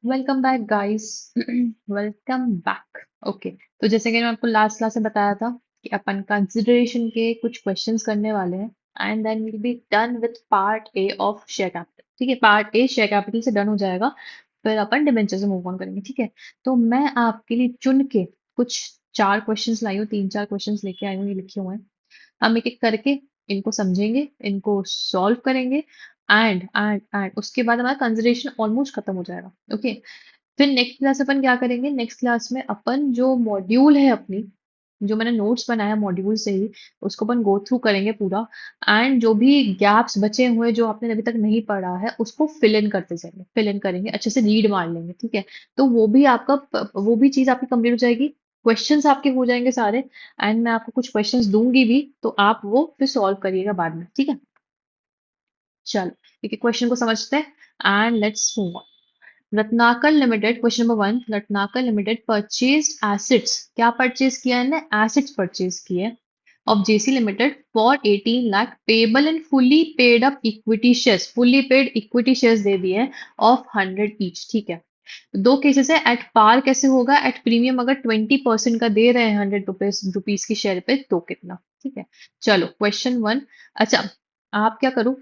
Welcome back guys. Welcome back. Okay, तो जैसे कि मैं आपको लास्ट क्लास में बताया था कि अपन कंसिडरेशन के कुछ क्वेश्चंस करने वाले हैं and then will be done with part A of share capital. ठीक है, पार्ट ए शेयर कैपिटल से डन हो जाएगा, फिर अपन डिबेंचर से मूव ऑन करेंगे। ठीक है, तो मैं आपके लिए चुन के कुछ चार क्वेश्चंस लाई हूँ, तीन चार क्वेश्चंस लेके आई हूँ, ये लिखे हुए हैं। हम एक एक करके इनको समझेंगे, इनको सॉल्व करेंगे एंड उसके बाद हमारा कंसिडरेशन ऑलमोस्ट खत्म हो जाएगा। ओके, फिर नेक्स्ट क्लास अपन क्या करेंगे, नेक्स्ट क्लास में अपन जो मॉड्यूल है अपनी, जो मैंने नोट्स बनाया मॉड्यूल से ही, उसको अपन गो थ्रू करेंगे पूरा। एंड जो भी गैप्स बचे हुए जो आपने अभी तक नहीं पढ़ा है उसको फिल इन करते जाएंगे, फिल इन करेंगे, अच्छे से रीड मार लेंगे। ठीक है, तो वो भी आपका वो भी चीज आपकी कंप्लीट हो जाएगी, क्वेश्चंस आपके हो जाएंगे सारे। एंड मैं आपको कुछ क्वेश्चंस दूंगी भी, तो आप वो फिर सॉल्व करिएगा बाद में। ठीक है, चलो एक एक क्वेश्चन को समझते हैं and let's move on. Ratnakar limited, question number one, Ratnakar limited purchase assets, क्या परचेज किया है ना, एसेट्स परचेज किए of JC limited for 18 lakh payable and fully paid up equity shares, fully paid equity shares दे दिए हैं ऑफ 100 ईच। ठीक है, दो केसेस है, एट पार कैसे होगा, एट प्रीमियम अगर 20% का दे रहे हैं 100 रुपीज की शेयर पे तो कितना। ठीक है, चलो क्वेश्चन वन। अच्छा, आप क्या करो,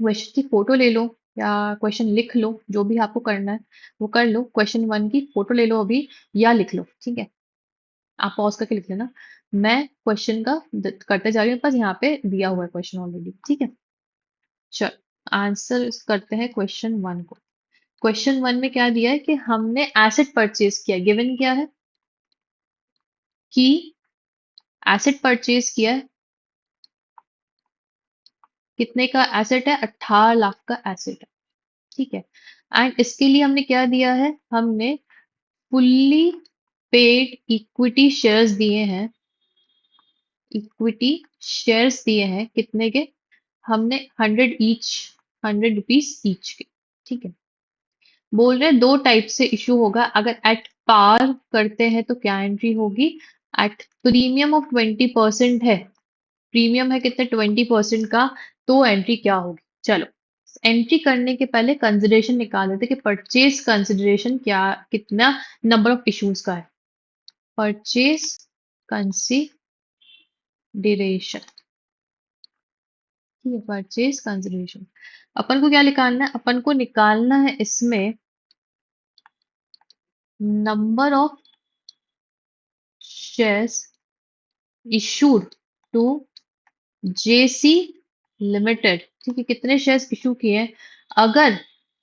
क्वेश्चन की फोटो ले लो या क्वेश्चन लिख लो, जो भी आपको करना है वो कर लो। क्वेश्चन वन की फोटो ले लो अभी या लिख लो। ठीक है, आप पॉज करके लिख लेना। मैं क्वेश्चन का करते जा रही हूँ, पास यहाँ पे दिया हुआ है क्वेश्चन ऑलरेडी। ठीक है, चल आंसर करते हैं क्वेश्चन वन को। क्वेश्चन वन में क्या दिया है कि हमने एसेट परचेज किया, गिवन क्या है कि एसेट परचेज किया है, कितने का एसेट है, 18 लाख का एसेट है। ठीक है, एंड इसके लिए हमने क्या दिया है, हमने फुल्ली पेड इक्विटी शेयर्स दिए हैं, इक्विटी शेयर्स दिए हैं कितने के, हमने 100 ईच, 100 रुपीज ईच के। ठीक है, बोल रहे हैं दो टाइप से इशू होगा, अगर एट पार करते हैं तो क्या एंट्री होगी, एट प्रीमियम ऑफ 20% है, प्रीमियम है कितने 20% का, तो एंट्री क्या होगी। चलो एंट्री करने के पहले कंसिडरेशन निकाल लेते कि परचेज कंसिडरेशन क्या, कितना नंबर ऑफ इश्यूज का है। परचेज कंसिडरेशन, ठीक है, परचेज कंसिडरेशन अपन को क्या निकालना है, अपन को निकालना है इसमें number of shares issued to JC limited. ठीक है, कितने शेयर्स इशू किए हैं, अगर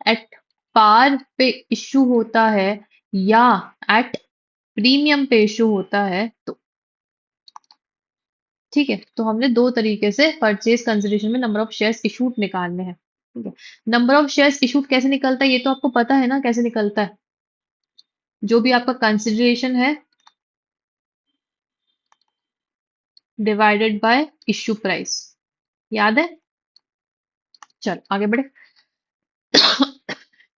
एट पार पे इशू होता है या एट प्रीमियम पे इशू होता है तो। ठीक है, तो हमने दो तरीके से परचेज कंसिडरेशन में नंबर ऑफ शेयर्स इशूड निकालने हैं। ठीक है, नंबर ऑफ शेयर्स इशूड कैसे निकलता है ये तो आपको पता है ना, कैसे निकलता है, जो भी आपका कंसिडरेशन है डिवाइडेड बाय इश्यू प्राइस, याद है। चलो आगे बढ़े।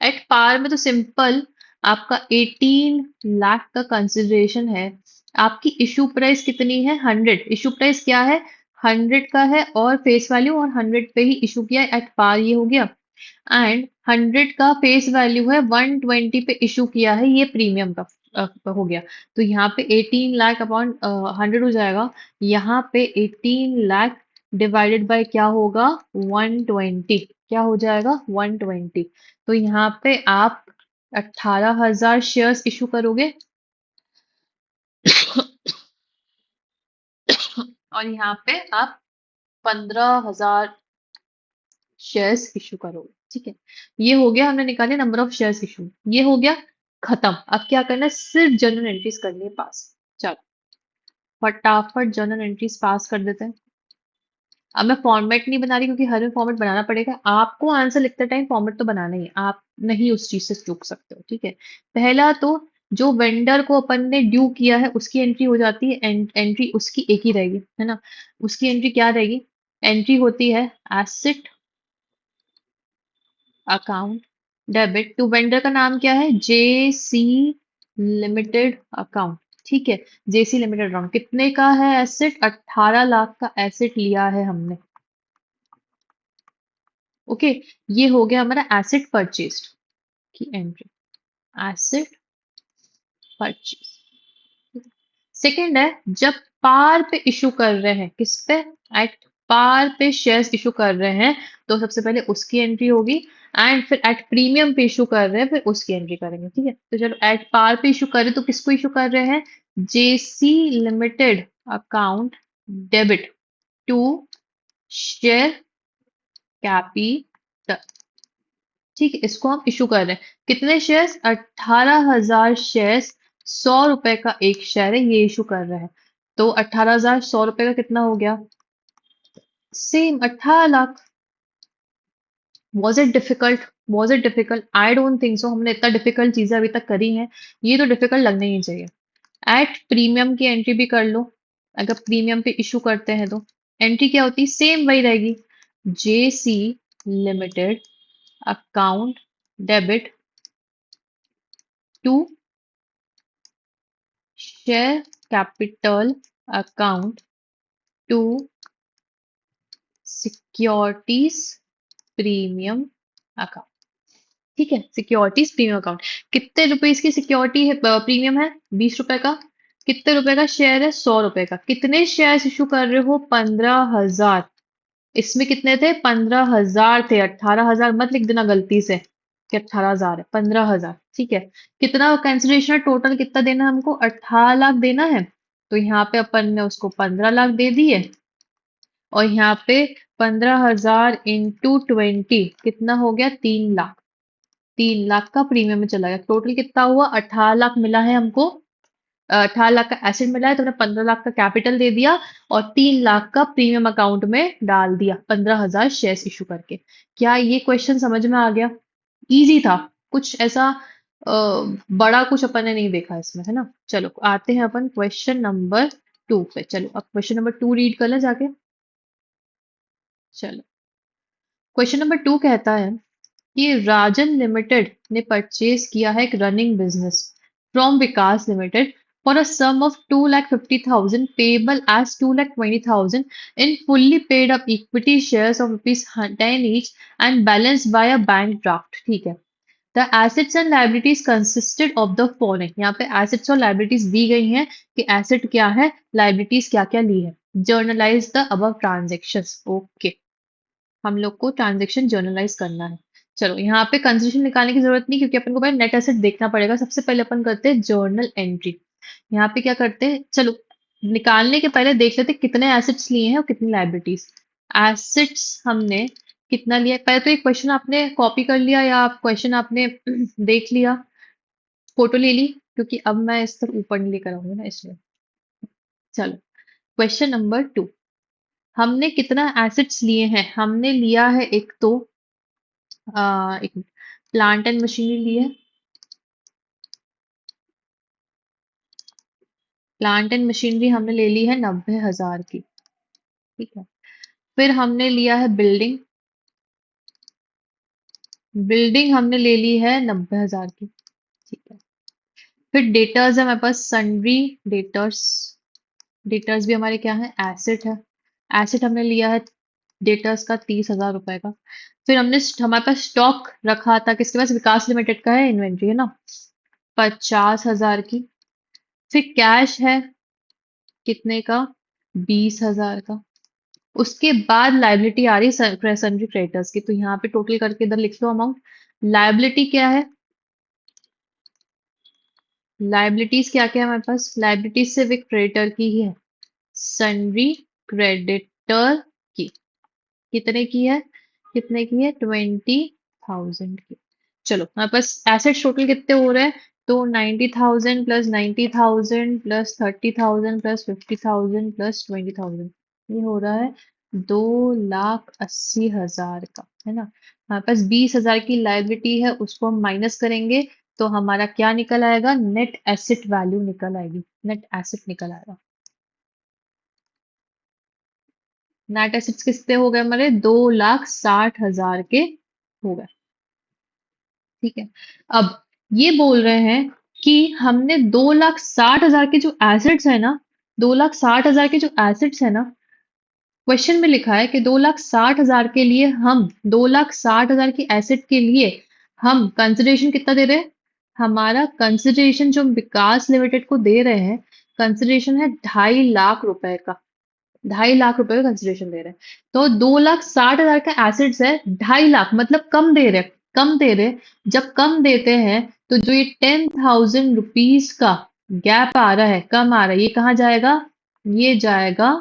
एट पार में तो सिंपल, आपका 18 लाख का कंसिडरेशन है, आपकी इशू प्राइस कितनी है, 100, इशू प्राइस क्या है, 100 का है और फेस वैल्यू, और 100 पे ही इशू किया है, एट पार ये हो गया। एंड 100 का फेस वैल्यू है, 120 पे इशू किया है, ये प्रीमियम का हो गया। तो यहाँ पे 18 लाख अपॉन 100 हो जाएगा, यहाँ पे 18 लाख डिवाइडेड बाय क्या होगा, 120, क्या हो जाएगा 120। तो यहाँ पे आप 18,000 शेयर्स इशू करोगे और यहाँ पे आप 15,000 शेयर्स इशू करोगे। ठीक है, ये हो गया, हमने निकाले नंबर ऑफ शेयर्स इशू, ये हो गया खत्म। अब क्या करना है, सिर्फ जर्नल एंट्रीज करनी है पास। चलो फटाफट जर्नल एंट्रीज पास कर देते हैं। अब मैं फॉर्मेट नहीं बना रही क्योंकि हर में फॉर्मेट बनाना पड़ेगा, आपको आंसर लिखते टाइम फॉर्मेट तो बनाना ही है, आप नहीं उस चीज से चूक सकते हो। ठीक है, पहला तो जो वेंडर को अपन ने ड्यू किया है उसकी एंट्री हो जाती है, एंट्री उसकी एक ही रहेगी, है ना। उसकी एंट्री क्या रहेगी, एंट्री होती है asset account debit to vendor, का नाम क्या है, जेसी लिमिटेड अकाउंट। ठीक है, जेसी लिमिटेड अकाउंट कितने का है एसेट, 18 लाख का एसेट लिया है हमने। ओके, ये हो गया हमारा एसेट परचेस्ड की एंट्री। Asset purchase. सेकंड है जब पार पे इशू कर रहे हैं, किस पे? एट पार पे शेयर्स इशू कर रहे हैं, तो सबसे पहले उसकी एंट्री होगी। एंड फिर एट प्रीमियम पे इशू कर रहे हैं, फिर उसकी एंट्री करेंगे। ठीक है, तो चलो एट पार पे इशू कर रहे हैं तो किसको इशू कर रहे हैं? JC limited account debit to share capital. ठीक है, इसको हम इशू कर रहे हैं। कितने शेयर्स? 18,000 शेयर्स। 100 रुपए का एक शेयर है, ये इशू कर रहे हैं। तो 18,000 100 रुपए का कितना हो गया? Same 18 lakh. Was it difficult? Was it difficult? I don't think so. हमने इतना डिफिकल्ट चीजें अभी तक करी हैं, ये तो डिफिकल्ट लगना ही नहीं चाहिए। एट प्रीमियम की एंट्री भी कर लो। अगर प्रीमियम पे इशू करते हैं तो एंट्री क्या होती है? सेम वही रहेगी। JC limited account debit to share capital account to securities premium account. ठीक है, सिक्योरिटीज प्रीमियम अकाउंट। कितने रुपए की सिक्योरिटी है? प्रीमियम है 20 रुपए का। कितने रुपए का शेयर है? 100 रुपए का। कितने शेयर इशू कर रहे हो? 15,000। इसमें कितने थे? 15,000 थे। 18,000 मत लिख देना गलती से कि 18,000 है, 15,000। ठीक है, कितना कंसिडरेशन टोटल कितना देना है हमको? 18 लाख देना है। तो यहाँ पे अपन ने उसको 15 लाख दे दिए, और यहाँ पे 15,000 इंटू 20 कितना हो गया? 3 लाख। 3 लाख का प्रीमियम में चला गया। टोटल कितना हुआ? 18 लाख मिला है हमको। 18 लाख का एसेट मिला है, तो हमने 15 लाख का कैपिटल दे दिया और 3 लाख का प्रीमियम अकाउंट में डाल दिया 15,000 शेयर्स इशू करके। क्या ये क्वेश्चन समझ में आ गया? इजी था। कुछ ऐसा अ, बड़ा कुछ अपन ने नहीं देखा इसमें, है ना। चलो आते हैं अपन क्वेश्चन नंबर 2 पे। चलो अब क्वेश्चन नंबर 2 रीड कर ले जाके। चलो, क्वेश्चन नंबर 2 कहता है कि राजन लिमिटेड ने परचेज किया है एक running business from Vikas limited for a sum of 2,50,000 payable as 2,20,000 in fully paid up equity shares of ₹10 each and balance by a bank draft. ठीक है, the assets and liabilities consisted of the following. यहाँ पे assets और liabilities दी गई हैं कि asset क्या है, लाइबिलिटीज क्या क्या ली है। Generalized the above transactions. Okay, हम लोग को ट्रांजेक्शन जर्नलाइज करना है। चलो यहाँ पे कंसिडरेशन निकालने की जरूरत नहीं, क्योंकि अपन को पहले नेट एसेट देखना पड़ेगा। सबसे पहले अपन करते हैं जर्नल एंट्री। यहाँ पे क्या करते हैं? चलो निकालने के पहले देख लेते हैं कितने एसेट्स लिए हैं और कितनी लाइबिलिटीज। एसेट्स हमने कितना लिया है? पहले तो एक क्वेश्चन आपने कॉपी कर लिया या आप क्वेश्चन आपने देख लिया, फोटो ले ली, क्योंकि अब मैं इस तरह ऊपर नहीं लेकर आऊंगी ना, इसलिए। चलो, क्वेश्चन नंबर 2। हमने कितना एसेट्स लिए हैं? हमने लिया है एक तो एक प्लांट एंड मशीनरी ली है। प्लांट एंड मशीनरी हमने ले ली है 90,000 की। ठीक है, फिर हमने लिया है बिल्डिंग। बिल्डिंग हमने ले ली है 90,000 की। ठीक है, फिर डेटर्स है हमारे पास, सन्ड्री डेटर्स। डेटर्स भी हमारे क्या है? एसेट है। एसेट हमने लिया है डेटर्स का 30,000 रुपए का। फिर हमने हमारे पास स्टॉक रखा था किसके पास? विकास लिमिटेड का है, इन्वेंट्री है ना, 50,000 की। फिर कैश है कितने का? 20,000 का। उसके बाद लाइबिलिटी आ रही है सन्ड्री क्रेडिटर्स की, तो यहाँ पे टोटल करके इधर लिख लो अमाउंट। लाइबिलिटी क्या है? लाइबिलिटीज क्या क्या है हमारे पास? लाइबिलिटीज सिर्फ एक क्रेडिटर की ही है, सन्ड्री क्रेडिटर की। कितने की है? कितने की है? 20,000 की। चलो हमारे पास एसेट टोटल कितने हो रहे हैं? तो 90,000 प्लस 90,000 प्लस 30,000 प्लस 50,000 प्लस 20,000, ये हो रहा है 2,80,000 का, है ना। हमारे पास 20,000 की लाइबिलिटी है, उसको हम माइनस करेंगे तो हमारा क्या निकल आएगा? नेट एसेट वैल्यू निकल आएगी। नेट एसेट निकल आएगा। नेट एसेट्स कितने हो गए हमारे? 2,60,000 के हो गए। ठीक है, अब ये बोल रहे हैं कि हमने 2,60,000 के जो एसेट्स है ना, 2,60,000 के जो एसेट्स है ना, क्वेश्चन में लिखा है कि 2,60,000 के लिए हम 2,60,000 की एसेट के लिए हम कंसिडरेशन कितना दे रहे हैं? हमारा कंसिडरेशन जो हम विकास लिमिटेड को दे रहे हैं, कंसिडरेशन है 2.5 लाख रुपए का। 2.5 लाख रुपए का कंसिडरेशन दे रहे हैं। तो 2,60,000 का एसेट्स है, 2.5 लाख मतलब कम दे रहे, कम दे रहे। जब कम देते हैं तो जो ये 10,000 रुपीज का गैप आ रहा है, कम आ रहा है, ये कहाँ जाएगा? ये जाएगा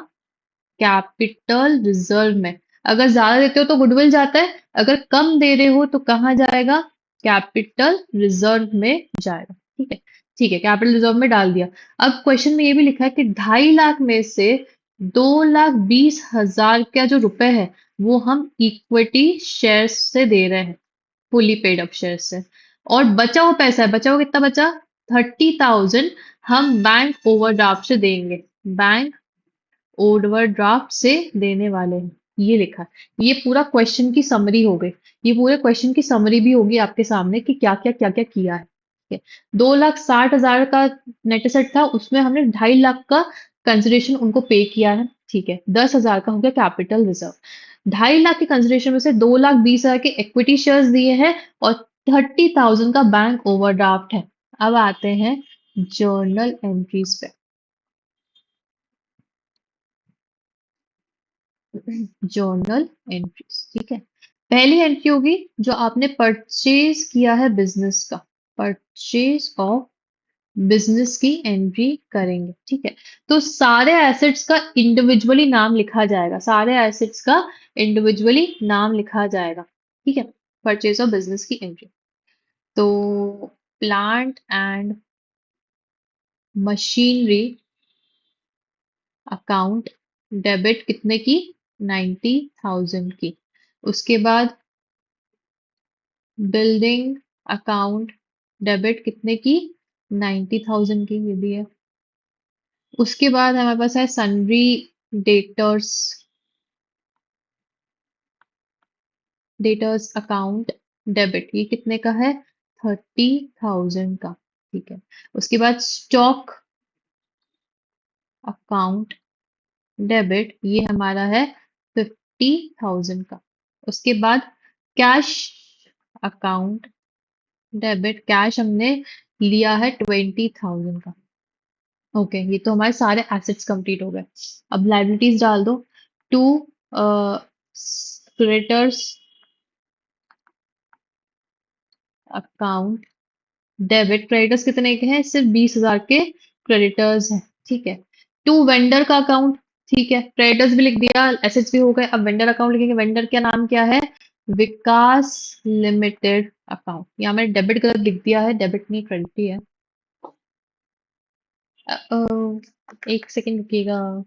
कैपिटल रिजर्व में। अगर ज्यादा देते हो तो गुडविल जाता है, अगर कम दे रहे हो तो कहाँ जाएगा? कैपिटल रिजर्व में जाएगा। ठीक है, ठीक है, कैपिटल रिजर्व में डाल दिया। अब क्वेश्चन में ये भी लिखा है कि 2.5 लाख में से 2,20,000 का जो रुपए है वो हम इक्विटी शेयर से दे रहे हैं, फुली पेड अप शेयर से। और बचा हुआ पैसा है, बचा हुआ कितना बचा? 30,000 हम बैंक ओवरड्राफ्ट से देंगे, बैंक ओवरड्राफ्ट से देने वाले हैं। ये लिखा है। ये पूरा क्वेश्चन की समरी हो गई। ये पूरे क्वेश्चन की समरी भी होगी आपके सामने कि क्या क्या किया है। ठीक है, 2,60,000 का नेट एसेट था, उसमें हमने 2.5 लाख का कंसिडरेशन उनको पे किया है। ठीक है, 10,000 का हो गया कैपिटल रिजर्व। 2.5 लाख के कंसिडरेशन में से 2,20,000 के इक्विटी शेयर्स दिए हैं और 30,000 का बैंक ओवरड्राफ्ट है। अब आते हैं जर्नल एंट्रीज पे। जर्नल एंट्रीज, ठीक है। पहली एंट्री होगी जो आपने परचेज किया है बिजनेस का, परचेज ऑफ बिजनेस की एंट्री करेंगे। ठीक है, तो सारे एसेट्स का इंडिविजुअली नाम लिखा जाएगा, सारे एसेट्स का इंडिविजुअली नाम लिखा जाएगा। ठीक है, परचेज ऑफ बिजनेस की एंट्री। तो plant and machinery account debit कितने की? 90,000 की। उसके बाद बिल्डिंग अकाउंट डेबिट कितने की? 90,000 की, ये भी है। उसके बाद हमारे पास है sundry debtors, debtors account debit, ये कितने का है? 30,000 का। ठीक है, उसके बाद स्टॉक अकाउंट डेबिट, ये हमारा है 50,000 का। उसके बाद कैश अकाउंट डेबिट, कैश हमने लिया है 20,000 का। ओके, ये तो हमारे सारे एसेट्स कंप्लीट हो गए। अब लाइबिलिटीज डाल दो। To creditors account debit, creditors कितने के हैं? सिर्फ 20,000 के क्रेडिटर्स हैं। ठीक है, टू वेंडर का अकाउंट। ठीक है, क्रेडिटर्स भी लिख दिया, एसेट्स भी हो गए। अब वेंडर अकाउंट लिखेंगे, वेंडर का नाम क्या है? विकास लिमिटेड अकाउंट। यहाँ मैंने डेबिट गलत लिख दिया है, डेबिट नहीं क्रेडिट ही है। एक सेकेंड रुकिएगा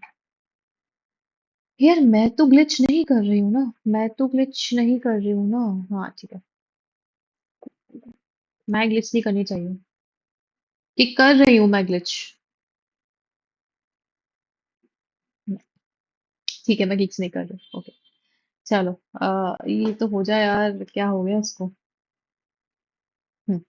यार, मैं तो ग्लिच नहीं कर रही हूँ ना, मैं तो ग्लिच नहीं कर रही हूँ ना। हाँ ठीक है, मैं ग्लिच नहीं करनी चाहिए, कि कर रही हूँ मैं ग्लिच। ठीक है, मैं ग्लिच नहीं कर रही। ओके, चलो। ये तो हो जाए यार, क्या हो गया इसको? हम्म,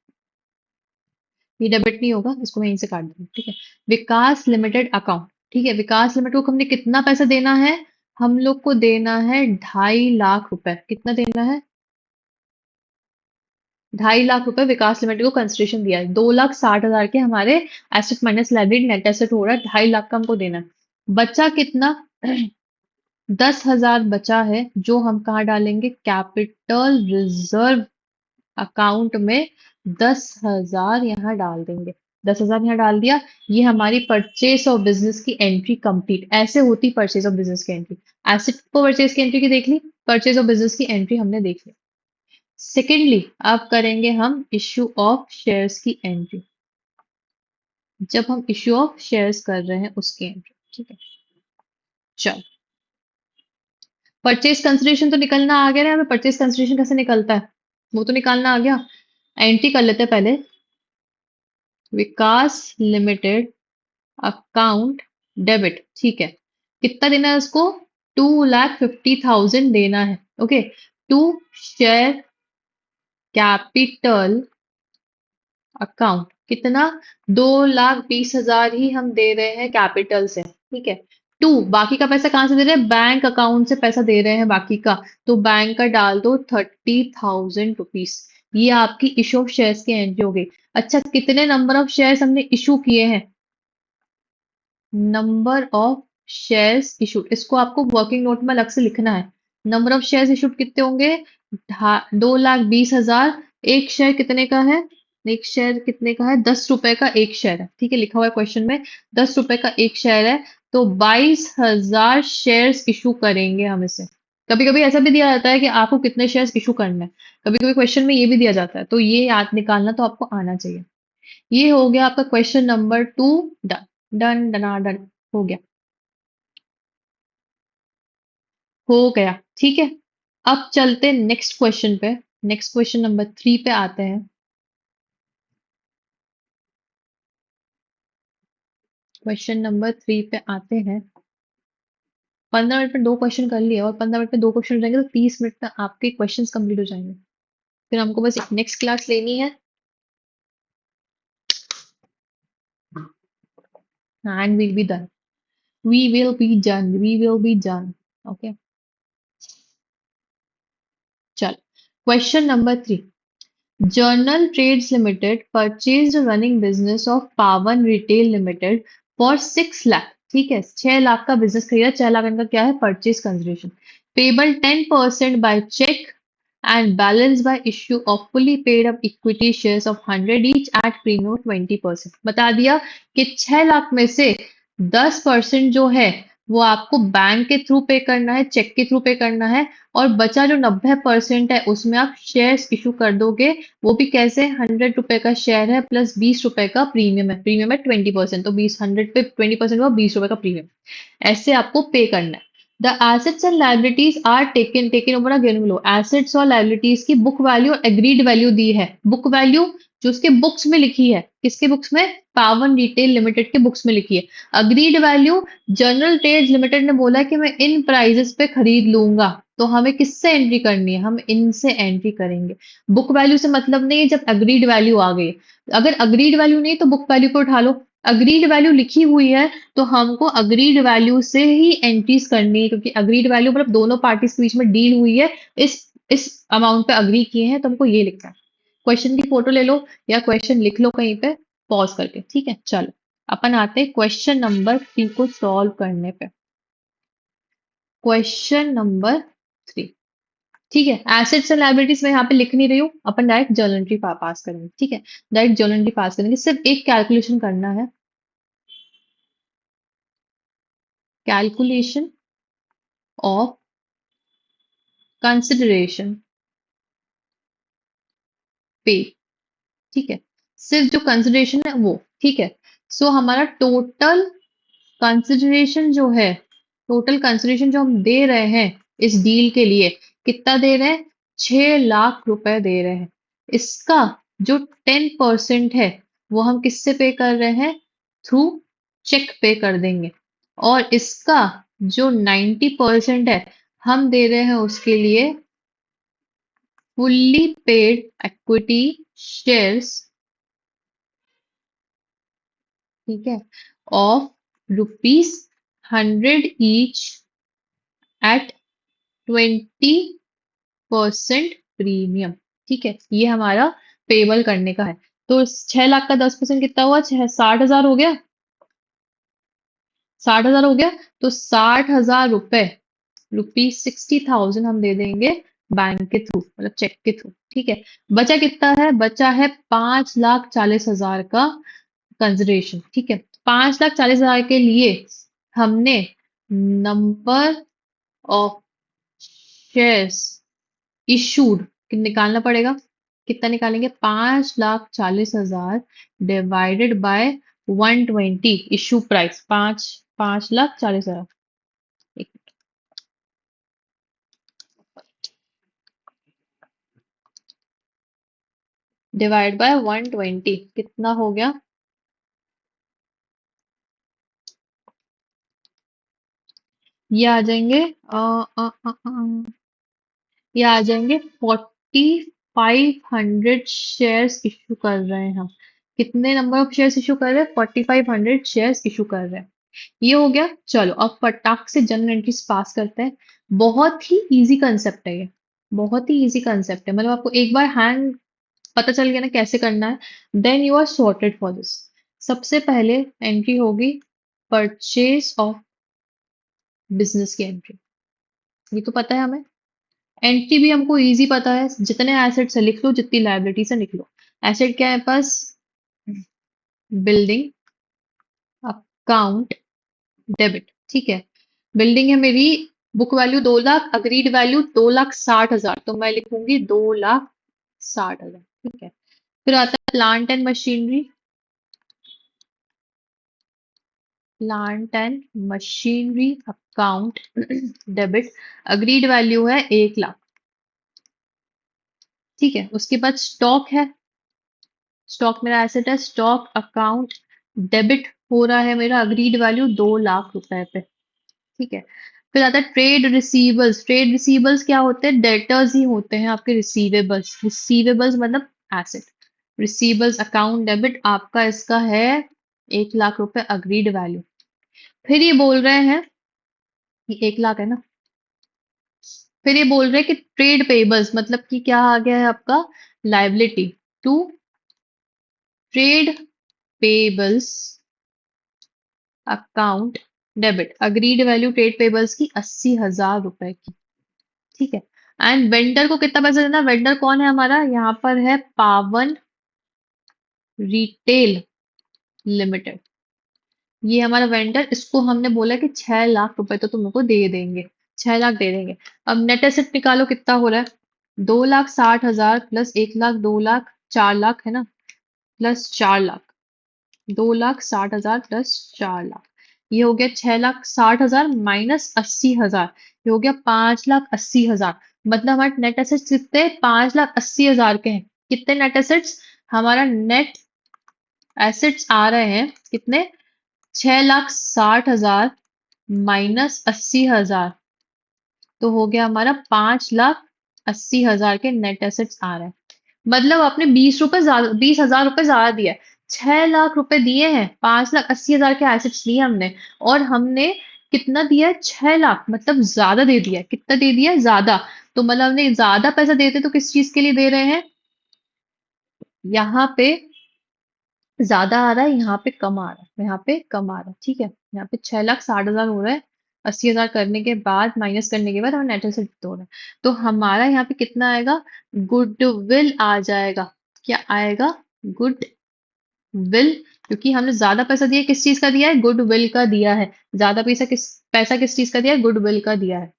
ये डेबिट नहीं होगा, इसको मैं यहीं से काट दूंगी। ठीक है, विकास लिमिटेड अकाउंट। ठीक है, विकास लिमिटेड को हमने कितना पैसा देना है? हम लोग को देना है 2.5 लाख रुपए। कितना देना है? 2.5 लाख रुपए विकास लिमिटेड को कंसिडरेशन दिया है। 2,60,000 के हमारे asset minus liability net asset हो रहा है, 2.5 लाख का हमको देना है। बचा कितना? 10,000 बचा है, जो हम कहाँ डालेंगे? कैपिटल रिजर्व अकाउंट में 10,000 यहाँ डाल देंगे। 10,000 यहाँ डाल दिया। ये हमारी परचेस ऑफ बिजनेस की एंट्री कंप्लीट। ऐसे होती परचेस ऑफ बिजनेस की एंट्री। एसेट को परचेस की एंट्री की देख ली, परचेस ऑफ बिजनेस की एंट्री हमने देख ली। सेकेंडली अब करेंगे हम इश्यू ऑफ शेयर्स की एंट्री। जब हम इश्यू ऑफ शेयर्स कर रहे हैं उसकी एंट्री। ठीक है, चलो। परचेज कंसिडरेशन तो निकलना आ गया ना, हमें परचेज कंसिडरेशन कैसे निकलता है वो तो निकालना आ गया। एंट्री कर लेते हैं पहले। Vikas limited account debit. ठीक है, कितना देना है उसको? 2,50,000 देना है। Okay, to share capital account कितना? 2,20,000 ही हम दे रहे हैं कैपिटल से। ठीक है, टू बाकी का पैसा कहाँ से दे रहे हैं? बैंक अकाउंट से पैसा दे रहे हैं बाकी का। तो बैंक का डाल दो 30,000 रुपीज। ये आपकी इशू ऑफ शेयर्स की एंट्री हो गई। अच्छा, कितने नंबर ऑफ शेयर्स हमने इशू किए हैं? नंबर ऑफ शेयर्स इशूड, इसको आपको वर्किंग नोट में अलग से लिखना है। नंबर ऑफ शेयर्स इशूड कितने होंगे? 2,20,000। एक शेयर कितने का है? एक शेयर कितने का है? 10 रुपए का एक शेयर है। ठीक है, लिखा हुआ है क्वेश्चन में, 10 रुपए का एक शेयर है। तो 22,000 शेयर्स इशू करेंगे हम इसे। कभी कभी ऐसा भी दिया जाता है कि आपको कितने शेयर्स इशू करना है, कभी कभी क्वेश्चन में ये भी दिया जाता है, तो ये याद निकालना तो आपको आना चाहिए। ये हो गया आपका क्वेश्चन नंबर 2। डन डन डना डन, हो गया, हो गया। ठीक है, अब चलते नेक्स्ट क्वेश्चन पे। नेक्स्ट क्वेश्चन नंबर 3 पे आते हैं। क्वेश्चन नंबर 3 पे आते हैं। 15 मिनट में दो क्वेश्चन कर लिए, और 15 मिनट में दो क्वेश्चन हो जाएंगे तो 30 मिनट में आपके क्वेश्चंस कंप्लीट हो जाएंगे। फिर हमको बस एक नेक्स्ट क्लास लेनी है, and will be done. We will be done, we will be done. Okay, चल, question number 3। Journal Trades Limited purchased a running business of Pawan Retail Limited for 6 lakh। ठीक है, 6 लाख का बिजनेस खरीदा। 6 लाख इनका क्या है? Purchase consideration. Payable 10% by check and balance by issue of fully paid up equity shares of 100 each at premium 20%। बता दिया कि 6 लाख में से 10% जो है वो आपको बैंक के थ्रू पे करना है, चेक के थ्रू पे करना है, और बचा जो 90% है उसमें आप शेयर्स इशू कर दोगे। वो भी कैसे? 100 रुपए का शेयर है प्लस 20 रुपए का प्रीमियम है। प्रीमियम है 20%, तो 100 पे 20% हुआ 20 रुपए का प्रीमियम। ऐसे आपको पे करना है। The assets and liabilities are taken taken over again below. Assets और लाइबिलिटीज की बुक वैल्यू और एग्रीड वैल्यू दी है। बुक वैल्यू जो उसके बुक्स में लिखी है, किसके बुक्स में? पावन रिटेल लिमिटेड के बुक्स में लिखी है। Agreed value, general trades limited ने बोला कि मैं इन प्राइजेस पे खरीद लूंगा, तो हमें किससे एंट्री करनी है? हम इनसे एंट्री करेंगे। बुक वैल्यू से मतलब नहीं है जब अग्रीड वैल्यू आ गई। अगर अग्रीड वैल्यू नहीं तो बुक वैल्यू पे उठा लो। अग्रीड वैल्यू लिखी हुई है तो हमको अग्रीड वैल्यू से ही एंट्रीज करनी है, क्योंकि अग्रीड वैल्यू मतलब दोनों पार्टीज के बीच में डील हुई है, इस इस अमाउंट पे अग्री किए हैं, तो हमको ये लिखना है। क्वेश्चन की फोटो ले लो या क्वेश्चन लिख लो कहीं पे पॉज करके। ठीक है, चलो अपन आते हैं क्वेश्चन नंबर 3 को सॉल्व करने पे। Question number 3। ठीक है, एसेट्स एंड लायबिलिटीज मैं यहाँ पे लिख नहीं रही हूँ, अपन डायरेक्ट जर्नल एंट्री पास करेंगे। ठीक है, डायरेक्ट जर्नल एंट्री पास करेंगे। सिर्फ एक कैलकुलेशन करना है, कैलकुलेशन ऑफ कंसिडरेशन पे। ठीक है, सिर्फ जो कंसिडरेशन है वो। ठीक है, सो हमारा टोटल कंसिडरेशन जो है, टोटल कंसिडरेशन जो हम दे रहे हैं इस डील के लिए, कितना दे रहे हैं? 6 लाख रुपए दे रहे हैं। इसका जो 10% है वो हम किससे पे कर रहे हैं? थ्रू चेक पे कर देंगे। और इसका जो 90% है हम दे रहे हैं उसके लिए फुल्ली पेड इक्विटी शेयर्स। ठीक है, ऑफ ₹100 ईच एट 20% प्रीमियम। ठीक है, ये हमारा पेबल करने का है। तो 6 लाख का 10% कितना हुआ? 60,000 हो गया। 60,000 हो गया, तो 60,000 रुपए, ₹60,000 हम दे देंगे बैंक के थ्रू, मतलब चेक के थ्रू। ठीक है, बचा कितना है? बचा है 5,40,000 का कंसिडरेशन। ठीक है, 5,40,000 के लिए हमने नंबर ऑफ शेयर्स इशूड निकालना पड़ेगा। कितना निकालेंगे? 5,40,000 divided by 120 issue price. 5,40,000 divide by 120 कितना हो गया? ये आ जाएंगे ये आ जाएंगे 4,500 शेयर्स इशू कर रहे हैं हम। कितने नंबर ऑफ शेयर्स इशू कर रहे हैं? 4,500 शेयर्स इशू कर रहे हैं। ये हो गया। चलो अब फटाक से जनरल एंट्रीज पास करते हैं। बहुत ही इजी कंसेप्ट है ये, बहुत ही इजी कंसेप्ट है। मतलब आपको एक बार हैंड पता चल गया ना कैसे करना है। Then you are sorted for this. सबसे पहले एंट्री होगी परचेज ऑफ बिजनेस की एंट्री, ये तो पता है हमें। एंट्री भी हमको इजी पता है, जितने एसेट्स है लिख लो, जितनी लाइबिलिटीज है लिख लो। एसेट क्या है पास? बिल्डिंग, अकाउंट, डेबिट, ठीक है। बिल्डिंग है मेरी, book value 2 lakh, agreed value 2,60,000, तो मैं लिखूंगी 2,60,000, ठीक है। फिर आता है plant and machinery, plant and machinery account debit, agreed value है 1 लाख, ठीक है। उसके बाद स्टॉक है, स्टॉक मेरा एसेट है, स्टॉक अकाउंट डेबिट हो रहा है मेरा अग्रीड वैल्यू 2 लाख रुपए पे, ठीक है। फिर आता है ट्रेड रिसीवेबल्स। ट्रेड रिसीवेबल्स क्या होते हैं? डेटर्स ही होते हैं आपके रिसीवेबल्स। रिसीवेबल्स मतलब एसेट, रिसीवेबल्स अकाउंट डेबिट आपका इसका है 1 लाख रुपए अग्रीड वैल्यू। फिर ये बोल रहे हैं, ये 1 लाख है ना, फिर ये बोल रहे हैं कि ट्रेड पेबल्स मतलब कि क्या आ गया है आपका? Liability to trade payables account debit, agreed value trade payables की 80,000 रुपए की, ठीक है। एंड वेंडर को कितना पैसा देना? वेंडर कौन है हमारा? यहाँ पर है पावन रिटेल लिमिटेड, ये हमारा वेंडर। इसको हमने बोला कि 6 लाख रुपए तो तुमको दे देंगे, 6 लाख दे देंगे। अब नेट एसेट निकालो, कितना हो रहा है? 2,60,000 प्लस 1 लाख, 2 लाख, 4 लाख है ना, प्लस 4 लाख, 2,60,000 प्लस 4 लाख, ये हो गया 6,60,000 माइनस 80,000, ये हो गया 5,80,000। मतलब हमारे नेट एसेट्स कितने? 5,80,000 के हैं। कितने नेट एसेट्स? हमारा नेट एसेट्स आ रहे हैं कितने? 6,60,000 माइनस 80,000, तो हो गया हमारा 5,80,000 के नेट एसेट्स आ रहे हैं। मतलब आपने 20 रुपए ज्यादा, 20,000 रुपए ज्यादा दिया है। 6 लाख रुपए दिए हैं, 5,80,000 के एसेट्स लिए हमने, और हमने कितना दिया है? 6 लाख, मतलब ज्यादा दे दिया है। कितना दे दिया है? ज्यादा। तो मतलब हमने ज्यादा पैसा देते तो किस चीज के लिए दे रहे हैं? यहाँ पे ज्यादा आ रहा है, यहाँ पे कम आ रहा है, यहाँ पे कम आ रहा है, ठीक है। यहाँ पे 6,60,000 हो रहा है, 80,000 करने के बाद, माइनस करने के बाद हमारा नेट एसेट हो रहा है। तो हमारा यहाँ पे कितना आएगा? गुडविल आ जाएगा। क्या आएगा? गुड विल, क्योंकि हमने ज्यादा पैसा दिया है, किस चीज का दिया है? गुडविल का दिया है। ज्यादा पैसा किस चीज का दिया है? गुडविल का दिया है।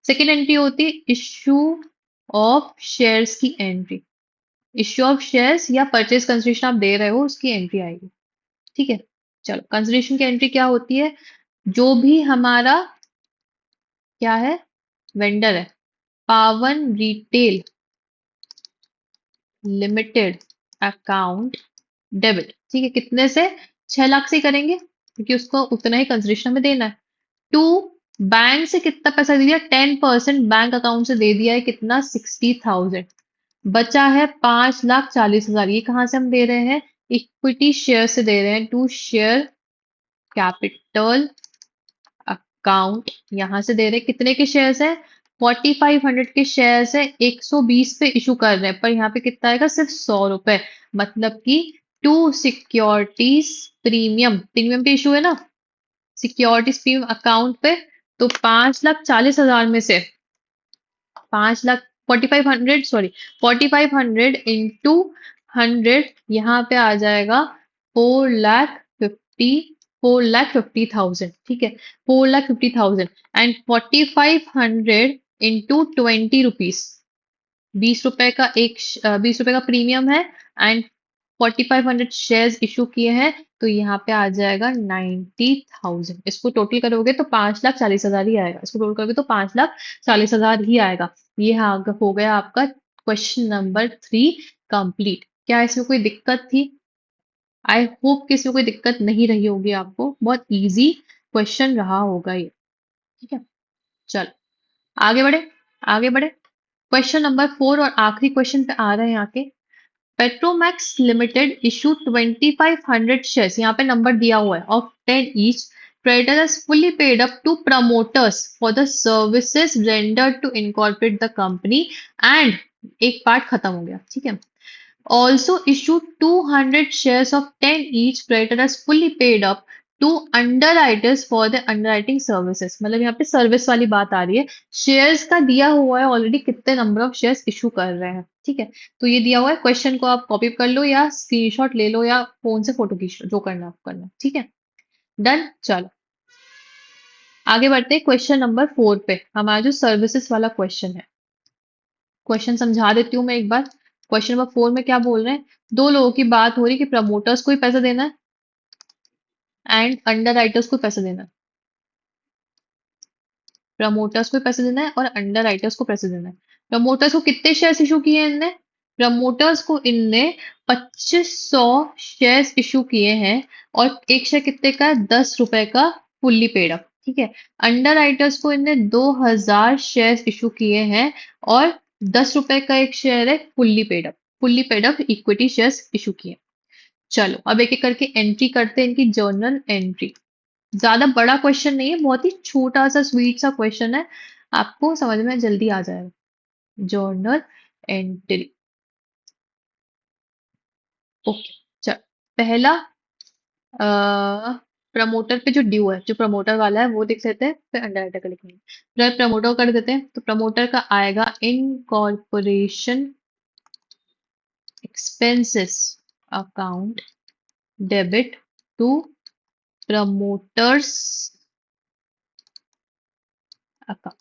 सेकेंड एंट्री होती है इश्यू ऑफ शेयर्स की एंट्री। इश्यू ऑफ शेयर्स या परचेज कंसिडरेशन आप दे रहे हो, उसकी एंट्री आएगी, ठीक है। चलो, कंसिडरेशन की एंट्री क्या होती है? जो भी हमारा क्या है? वेंडर है, पावन रिटेल लिमिटेड अकाउंट डेबिट, ठीक है। कितने से? 6 लाख से ही करेंगे, क्योंकि उसको उतना ही कंसिडरेशन में देना है। टू, बैंक से कितना पैसा दे दिया? 10% बैंक अकाउंट से दे दिया है, कितना? 60,000। बचा है 5,40,000, ये कहाँ से हम दे रहे हैं? इक्विटी शेयर से दे रहे हैं, टू शेयर कैपिटल अकाउंट, यहां से दे रहे हैं। कितने के शेयर्स है? 4,500 के शेयर्स है, 120 पे इशू कर रहे हैं, पर यहाँ पे कितना आएगा? सिर्फ 100 रुपए। मतलब कि टू सिक्योरिटीज प्रीमियम, प्रीमियम पे इशू है ना, सिक्योरिटीज प्रीमियम अकाउंट पे। तो 5,40,000 में से 5 लाख, 4,500, सॉरी, 4,500 इंटू 100, यहाँ पे आ जाएगा 4,50,000, ठीक है। 4,50,000 एंड 4,500 इंटू 20 रुपीज, 20 रुपए का 20 रुपए का प्रीमियम है, एंड 4,500 शेयर्स इशू किए हैं, तो यहाँ पे आ जाएगा 90,000। इसको टोटल करोगे तो 5,40,000 ही आएगा, इसको टोटल करोगे तो 5,40,000 ही आएगा। ये हो गया आपका क्वेश्चन नंबर 3 कंप्लीट। क्या इसमें कोई दिक्कत थी? आई होप कि इसमें कोई दिक्कत नहीं रही होगी आपको, बहुत इजी क्वेश्चन रहा होगा ये, ठीक है। चलो, आगे बढ़े, आगे बढ़े। क्वेश्चन नंबर 4 और आखिरी क्वेश्चन पे आ रहे हैं आके। पेट्रोमैक्स लिमिटेड इशू 2,500 शेयर्स, यहाँ पे नंबर दिया हुआ है, of 10 each. Creditor has fully paid up to promoters for the services rendered to incorporate the company, and एक पार्ट खत्म हो गया, ठीक है। also issued 200 shares of 10 each credited as fully paid up to underwriters for the underwriting services। मतलब यहाँ पे service वाली बात आ रही है। शेयर्स का दिया हुआ है ऑलरेडी कितने नंबर ऑफ शेयर्स इशू कर रहे हैं, ठीक है। तो ये दिया हुआ है, क्वेश्चन को आप कॉपी कर लो या स्क्रीनशॉट ले लो या फोन से फोटो खींच लो, जो करना आप करना, ठीक है। डन, चलो आगे बढ़ते हैं क्वेश्चन नंबर 4 पे, हमारा जो सर्विसेज वाला क्वेश्चन है। क्वेश्चन समझा देती हूँ मैं एक बार। क्वेश्चन नंबर 4 में क्या बोल रहे हैं, दो लोगों की बात हो रही है कि प्रमोटर्स को ही पैसा देना है एंड अंडर राइटर्स को पैसा देना है। प्रमोटर्स को पैसे देना है और अंडर राइटर्स को पैसे देना है। प्रमोटर्स को कितने शेयर्स इशू किए हैं इनने, प्रमोटर्स को इनने 2500 शेयर्स इशू किए हैं और एक शेयर कितने का है, 10 रुपए का, फुल्ली पेड अप, ठीक है। अंडर राइटर्स को इनने 2000 शेयर्स इशू किए हैं और 10 रुपए का एक शेयर है, fully paid up, fully paid up equity shares issue किए। चलो अब एक एक करके एंट्री करते हैं, इनकी जर्नल एंट्री। ज्यादा बड़ा क्वेश्चन नहीं है, बहुत ही छोटा सा स्वीट सा क्वेश्चन है, आपको समझ में जल्दी आ जाएगा। Journal entry, okay. चल, पहला प्रमोटर पे जो ड्यू है, जो प्रमोटर वाला है वो लिख लेते हैं, फिर अंडरराइटर का लिखेंगे। फिर प्रमोटर कर देते हैं, तो प्रमोटर का आएगा incorporation expenses account debit to promoters account.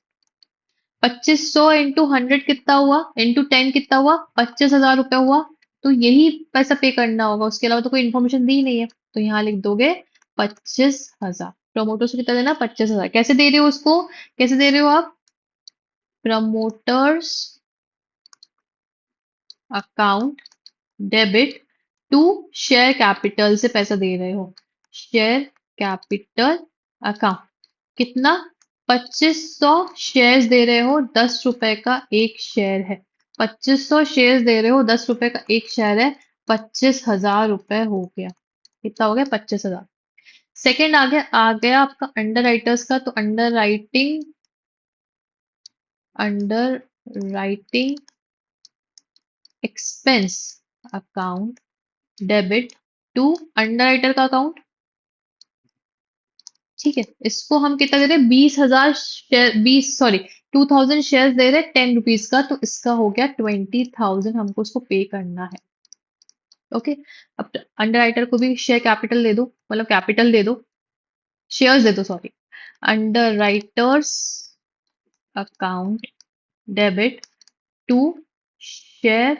2500 into 100 कितना हुआ, इंटू 10 कितना हुआ, 25,000 रुपया हुआ। तो यही पैसा पे करना होगा, उसके अलावा तो कोई इन्फॉर्मेशन दी नहीं है, तो यहाँ लिख दोगे 25,000। प्रमोटर्स को कितना देना, 25,000। कैसे दे रहे हो उसको, कैसे दे रहे हो आप, promoters account debit to share capital से पैसा दे रहे हो, शेयर कैपिटल अकाउंट। कितना, 2500 शेयर्स दे रहे हो, 10 रुपए का एक शेयर है। 2500 शेयर्स दे रहे हो, 10 रुपए का एक शेयर है, 25,000 रुपए हो गया। कितना हो गया, 25,000। सेकेंड आ गया आपका अंडर राइटर्स का, तो underwriting expense account debit to underwriter का अकाउंट, ठीक है। इसको हम कितना दे रहे हैं, 20,000 शेयर, 2000 शेयर दे रहे हैं 10 रुपीज का, तो इसका हो गया 20,000, हमको उसको पे करना है। ओके, अब अंडर राइटर को भी शेयर कैपिटल दे दो, मतलब कैपिटल दे दो, शेयर्स दे दो, sorry. Underwriters account debit to share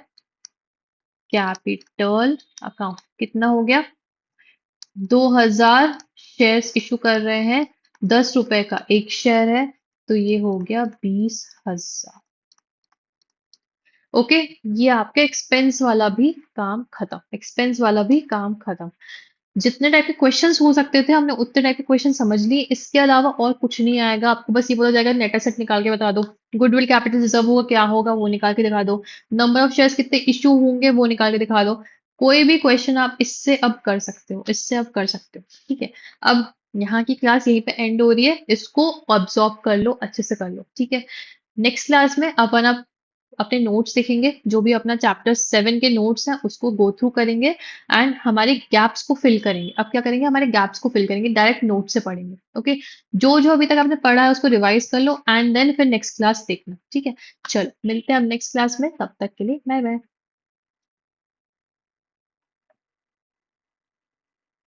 capital account, कितना हो गया, 2000 शेयर्स इशू कर रहे हैं, 10 रुपए का एक शेयर है, तो ये हो गया 20,000। ओके, ये आपके एक्सपेंस वाला भी काम खत्म, एक्सपेंस वाला भी काम खत्म। जितने टाइप के क्वेश्चंस हो सकते थे हमने उतने टाइप के क्वेश्चन समझ लिए, इसके अलावा और कुछ नहीं आएगा आपको। बस ये बोला जाएगा नेट एसेट निकाल के बता दो, गुडविल कैपिटल रिजर्व होगा क्या होगा वो निकाल के दिखा दो, नंबर ऑफ शेयर्स कितने इशू होंगे वो निकाल के दिखा दो। कोई भी क्वेश्चन आप इससे अब कर सकते हो, इससे अब कर सकते हो, ठीक है। अब यहाँ की क्लास यहीं पे एंड हो रही है, इसको ऑब्जॉर्व कर लो, अच्छे से कर लो, ठीक है। नेक्स्ट क्लास में अपन अब अपने नोट्स देखेंगे, जो भी अपना चैप्टर 7 के नोट्स हैं उसको गो थ्रू करेंगे एंड हमारे गैप्स को फिल करेंगे। अब क्या करेंगे, हमारे गैप्स को फिल करेंगे, डायरेक्ट नोट से पढ़ेंगे। ओके, जो जो अभी तक आपने पढ़ा है उसको रिवाइज कर लो एंड देन फिर नेक्स्ट क्लास देखना, ठीक है। चलो मिलते हैं अब नेक्स्ट क्लास में, तब तक के लिए बाय बाय।